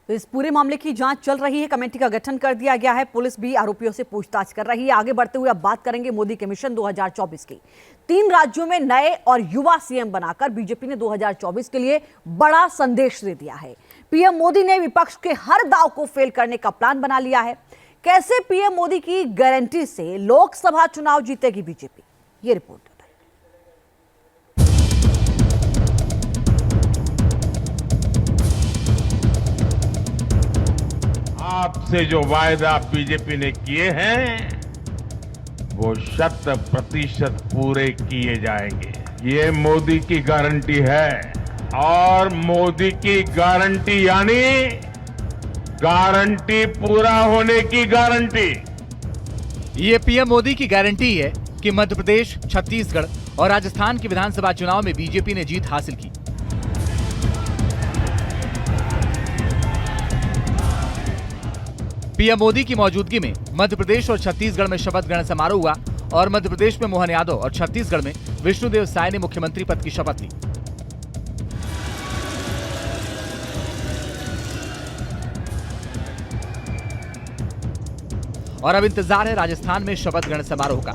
तो इस पूरे मामले की जांच चल रही है। कमेटी का गठन कर दिया गया है। पुलिस भी आरोपियों से पूछताछ कर रही है। आगे बढ़ते हुए अब बात करेंगे मोदी के मिशन 2024 की। 3 राज्यों में नए और युवा सीएम बनाकर बीजेपी ने 2024 के लिए बड़ा संदेश दे दिया है। पीएम मोदी ने विपक्ष के हर दाव को फेल करने का प्लान बना लिया है। कैसे पीएम मोदी की गारंटी से लोकसभा चुनाव जीतेगी बीजेपी, ये रिपोर्ट। आपसे जो वायदा बीजेपी ने किए हैं वो 100% पूरे किए जाएंगे। ये मोदी की गारंटी है और मोदी की गारंटी यानी गारंटी पूरा होने की गारंटी। ये पीएम मोदी की गारंटी है कि मध्य प्रदेश, छत्तीसगढ़ और राजस्थान के विधानसभा चुनाव में बीजेपी ने जीत हासिल की। पीएम मोदी की मौजूदगी में मध्य प्रदेश और छत्तीसगढ़ में शपथ ग्रहण समारोह हुआ और मध्य प्रदेश में मोहन यादव और छत्तीसगढ़ में विष्णुदेव साय ने मुख्यमंत्री पद की शपथ ली। और अब इंतजार है राजस्थान में शपथ ग्रहण समारोह का।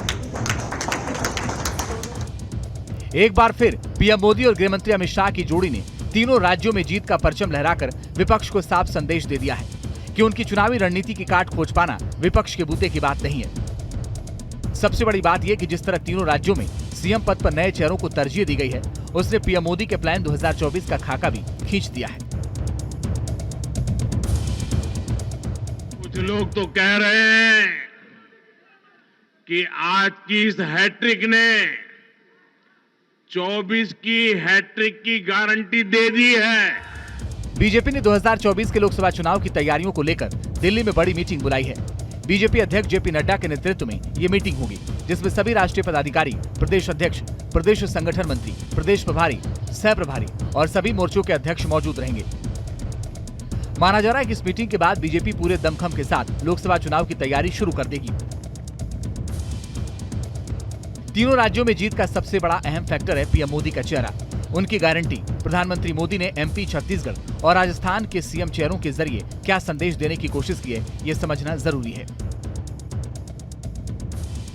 एक बार फिर पीएम मोदी और गृहमंत्री अमित शाह की जोड़ी ने तीनों राज्यों में जीत का परचम लहराकर विपक्ष को साफ संदेश दे दिया है कि उनकी चुनावी रणनीति की काट खोज पाना विपक्ष के बूते की बात नहीं है। सबसे बड़ी बात यह कि जिस तरह तीनों राज्यों में सीएम पद पर नए चेहरों को तरजीह दी गई है, उसने पीएम मोदी के प्लान 2024 का खाका भी खींच दिया है। कुछ लोग तो कह रहे हैं कि आज की इस हैट्रिक ने 24 की हैट्रिक की गारंटी दे दी है। बीजेपी ने 2024 के लोकसभा चुनाव की तैयारियों को लेकर दिल्ली में बड़ी मीटिंग बुलाई है। बीजेपी अध्यक्ष जेपी नड्डा के नेतृत्व में ये मीटिंग होगी, जिसमें सभी राष्ट्रीय पदाधिकारी, प्रदेश अध्यक्ष, प्रदेश संगठन मंत्री, प्रदेश प्रभारी, सह प्रभारी और सभी मोर्चों के अध्यक्ष मौजूद रहेंगे। माना जा रहा है कि इस मीटिंग के बाद बीजेपी पूरे दमखम के साथ लोकसभा चुनाव की तैयारी शुरू कर देगी। तीनों राज्यों में जीत का सबसे बड़ा अहम फैक्टर है पीएम मोदी का चेहरा, उनकी गारंटी। प्रधानमंत्री मोदी ने एमपी, छत्तीसगढ़ और राजस्थान के सीएम चेहरों के जरिए क्या संदेश देने की कोशिश की है, ये समझना जरूरी है।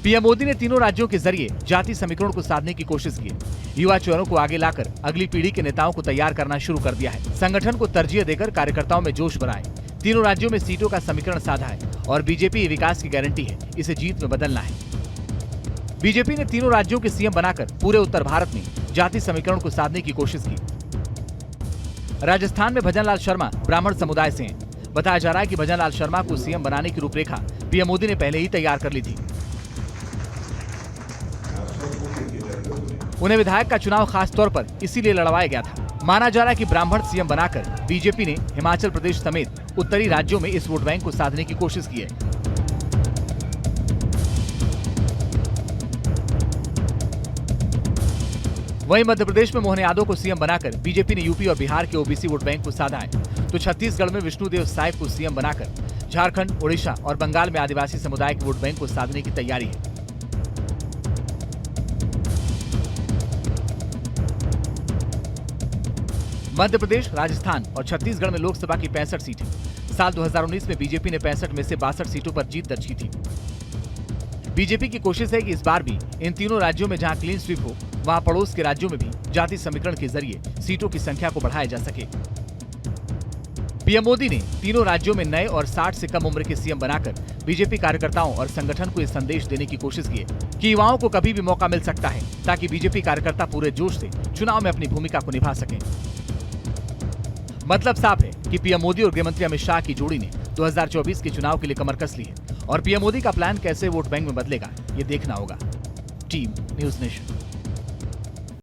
पीएम मोदी ने तीनों राज्यों के जरिए जाति समीकरण को साधने की कोशिश की है। युवा चेहरों को आगे लाकर अगली पीढ़ी के नेताओं को तैयार करना शुरू कर दिया है। संगठन को तरजीह देकर कार्यकर्ताओं में जोश बढ़ाए। तीनों राज्यों में सीटों का समीकरण साधा है और बीजेपी विकास की गारंटी है, इसे जीत में बदलना है। बीजेपी ने तीनों राज्यों के सीएम बनाकर पूरे उत्तर भारत में जाति समीकरण को साधने की कोशिश की। राजस्थान में भजनलाल शर्मा ब्राह्मण समुदाय से हैं। बताया जा रहा है कि भजनलाल शर्मा को सीएम बनाने की रूपरेखा पीएम मोदी ने पहले ही तैयार कर ली थी। उन्हें विधायक का चुनाव खास तौर पर इसीलिए लड़वाया गया था। माना जा रहा है कि ब्राह्मण सीएम बनाकर बीजेपी ने हिमाचल प्रदेश समेत उत्तरी राज्यों में इस वोट बैंक को साधने की कोशिश की है। वहीं मध्य प्रदेश में मोहन यादव को सीएम बनाकर बीजेपी ने यूपी और बिहार के ओबीसी वोट बैंक को साधा है, तो छत्तीसगढ़ में विष्णुदेव साय को सीएम बनाकर झारखंड, ओडिशा और बंगाल में आदिवासी समुदाय के वोट बैंक को साधने की तैयारी है। मध्य प्रदेश, राजस्थान और छत्तीसगढ़ में लोकसभा की 65 सीटें। साल 2019 में बीजेपी ने 65 में से 62 सीटों पर जीत दर्ज की थी। बीजेपी की कोशिश है कि इस बार भी इन तीनों राज्यों में जहां क्लीन स्वीप हो, वहां पड़ोस के राज्यों में भी जाति समीकरण के जरिए सीटों की संख्या को बढ़ाया जा सके। पीएम मोदी ने तीनों राज्यों में नए और 60 से कम उम्र के सीएम बनाकर बीजेपी कार्यकर्ताओं और संगठन को यह संदेश देने की कोशिश की है कि युवाओं को कभी भी मौका मिल सकता है, ताकि बीजेपी कार्यकर्ता पूरे जोश से चुनाव में अपनी भूमिका को निभा सकें। मतलब साफ है कि पीएम मोदी और गृहमंत्री अमित शाह की जोड़ी ने 2024 के चुनाव के लिए कमर कस ली है और पीएम मोदी का प्लान कैसे वोट बैंक में बदलेगा, ये देखना होगा। Team news nation.